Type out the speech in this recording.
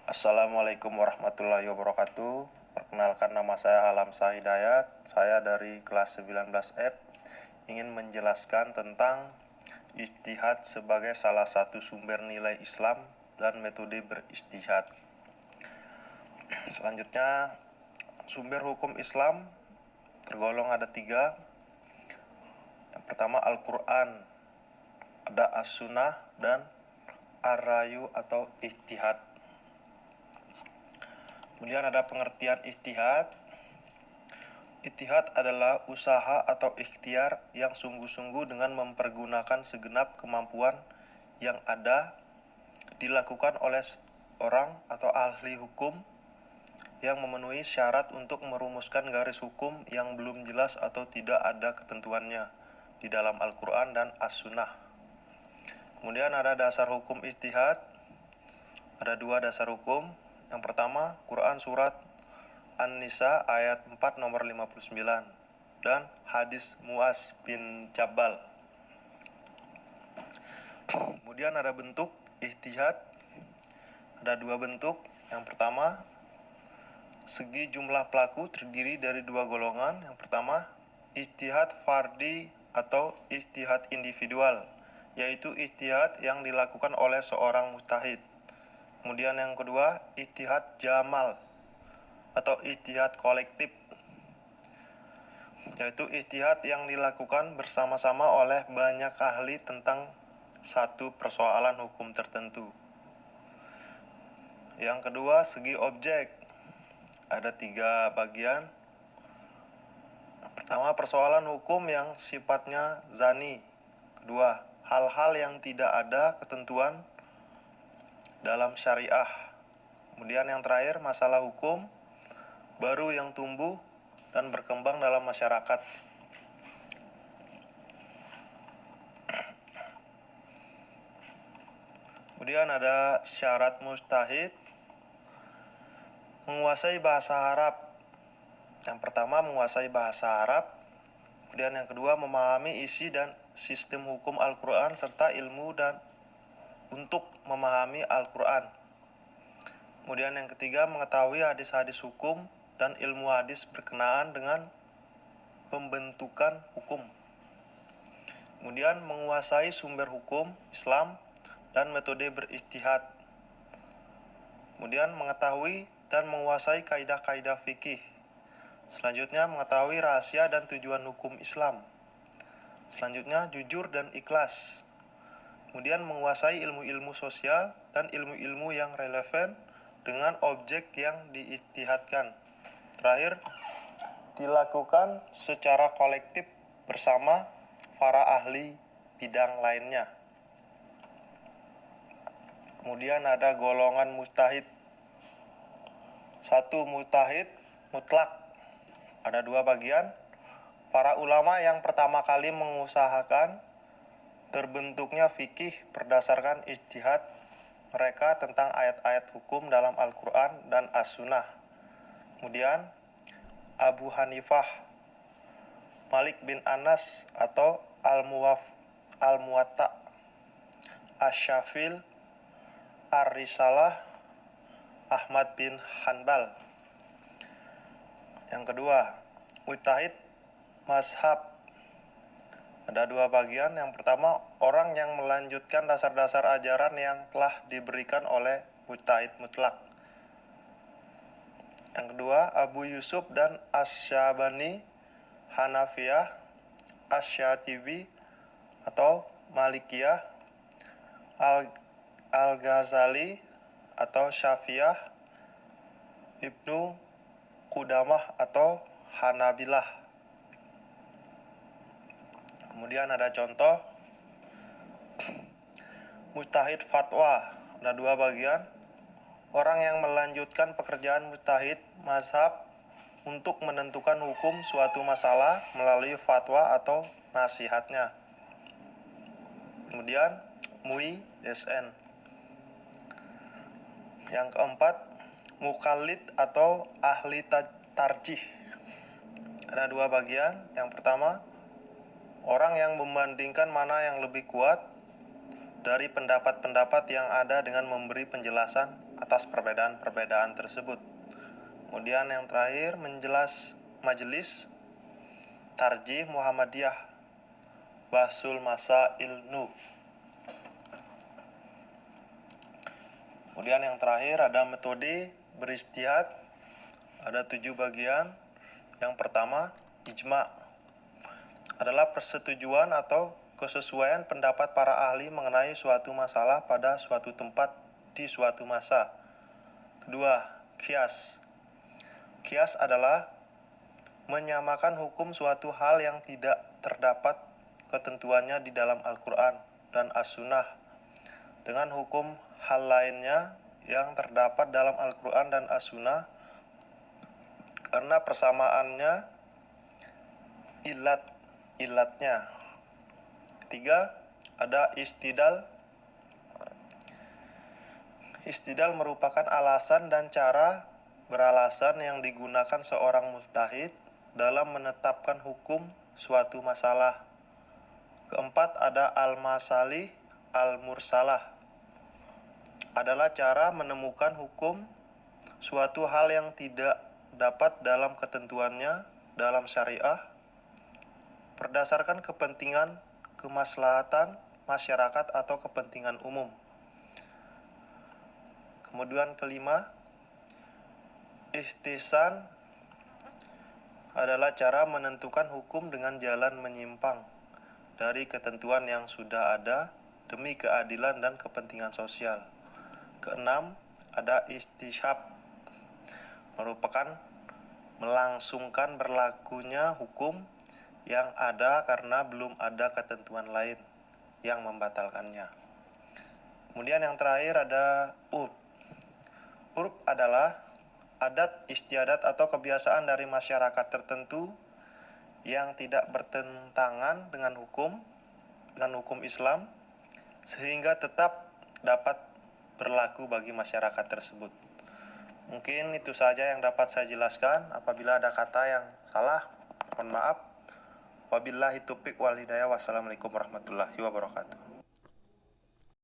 Assalamualaikum warahmatullahi wabarakatuh. Perkenalkan, nama saya Alam Sahidayat. Saya dari kelas 19F ingin menjelaskan tentang ijtihad sebagai salah satu sumber nilai Islam dan metode berijtihad. Selanjutnya, sumber hukum Islam tergolong ada 3. Yang pertama Al-Quran, ada As-Sunnah, dan Ar-Rayu atau ijtihad. Kemudian ada pengertian ijtihad. Ijtihad adalah usaha atau ikhtiar yang sungguh-sungguh dengan mempergunakan segenap kemampuan yang ada dilakukan oleh orang atau ahli hukum yang memenuhi syarat untuk merumuskan garis hukum yang belum jelas atau tidak ada ketentuannya di dalam Al-Quran dan As-Sunnah. Kemudian ada dasar hukum ijtihad. Ada 2 dasar hukum. Yang pertama, Quran surat An-Nisa ayat 4 nomor 59 dan hadis Muaz bin Jabal. Kemudian ada bentuk ijtihad. Ada 2 bentuk. Yang pertama, segi jumlah pelaku terdiri dari 2 golongan. Yang pertama, ijtihad fardhi atau ijtihad individual, yaitu ijtihad yang dilakukan oleh seorang mujtahid. Kemudian yang kedua, ijtihad jamal atau ijtihad kolektif, yaitu ijtihad yang dilakukan bersama-sama oleh banyak ahli tentang satu persoalan hukum tertentu. Yang kedua, segi objek. Ada 3 bagian. Pertama, persoalan hukum yang sifatnya zani. Kedua, hal-hal yang tidak ada ketentuan dalam syariah. Kemudian yang terakhir, masalah hukum baru yang tumbuh dan berkembang dalam masyarakat. Kemudian ada syarat mujtahid. Menguasai bahasa Arab. Yang pertama, menguasai bahasa Arab. Kemudian yang kedua, memahami isi dan sistem hukum Al-Quran serta ilmu dan untuk memahami Al-Quran. Kemudian yang ketiga, mengetahui hadis-hadis hukum dan ilmu hadis berkenaan dengan pembentukan hukum. Kemudian menguasai sumber hukum Islam dan metode berijtihad. Kemudian mengetahui dan menguasai kaidah-kaidah fikih. Selanjutnya mengetahui rahasia dan tujuan hukum Islam. Selanjutnya jujur dan ikhlas. Kemudian menguasai ilmu-ilmu sosial dan ilmu-ilmu yang relevan dengan objek yang diijtihadkan. Terakhir, dilakukan secara kolektif bersama para ahli bidang lainnya. Kemudian ada golongan mujtahid. 1. Mujtahid mutlak. Ada 2 bagian. Para ulama yang pertama kali mengusahakan terbentuknya fikih berdasarkan ijtihad mereka tentang ayat-ayat hukum dalam Al-Quran dan As-Sunnah. Kemudian Abu Hanifah, Malik bin Anas atau Al-Muwatta, Asy-Syafil, Ar-Risalah, Ahmad bin Hanbal. Yang kedua, mujtahid mazhab. Ada 2 bagian. Yang pertama, orang yang melanjutkan dasar-dasar ajaran yang telah diberikan oleh mujtahid mutlak. Yang kedua, Abu Yusuf dan Asy-Syabani, Hanafiyah, Asy-Syatibi atau Malikiyah, Al-Ghazali atau Syafi'iyah, Ibnu Qudamah atau Hanabilah. Kemudian ada contoh mujtahid fatwa. Ada 2 bagian. Orang yang melanjutkan pekerjaan mujtahid mazhab untuk menentukan hukum suatu masalah melalui fatwa atau nasihatnya. Kemudian MUI SN. Yang keempat, mukallid atau ahli tarjih. Ada 2 bagian. Yang pertama, orang yang membandingkan mana yang lebih kuat dari pendapat-pendapat yang ada dengan memberi penjelasan atas perbedaan-perbedaan tersebut. Kemudian yang terakhir, menjelas Majelis Tarjih Muhammadiyah Bahsul Masail Nu. Kemudian yang terakhir ada metode beristihad, ada 7 bagian. Yang pertama, ijma adalah persetujuan atau kesesuaian pendapat para ahli mengenai suatu masalah pada suatu tempat di suatu masa. Kedua, qiyas. Qiyas adalah menyamakan hukum suatu hal yang tidak terdapat ketentuannya di dalam Al-Quran dan As-Sunnah dengan hukum hal lainnya yang terdapat dalam Al-Quran dan As-Sunnah karena persamaannya ilatnya. Ketiga, ada istidal. Istidal merupakan alasan dan cara beralasan yang digunakan seorang mujtahid dalam menetapkan hukum suatu masalah. Keempat, ada al-masalih al-mursalah. Adalah cara menemukan hukum suatu hal yang tidak dapat dalam ketentuannya dalam syariah berdasarkan kepentingan kemaslahatan masyarakat atau kepentingan umum. Kemudian kelima, ihtisan adalah cara menentukan hukum dengan jalan menyimpang dari ketentuan yang sudah ada demi keadilan dan kepentingan sosial. Keenam, ada istishab, merupakan melangsungkan berlakunya hukum yang ada karena belum ada ketentuan lain yang membatalkannya. Kemudian yang terakhir ada urf. Urf adalah adat istiadat atau kebiasaan dari masyarakat tertentu yang tidak bertentangan dengan hukum Islam sehingga tetap dapat berlaku bagi masyarakat tersebut. Mungkin itu saja yang dapat saya jelaskan. Apabila ada kata yang salah, mohon maaf. Wabillahi taufiq wal hidayah. Wassalamualaikum warahmatullahi wabarakatuh.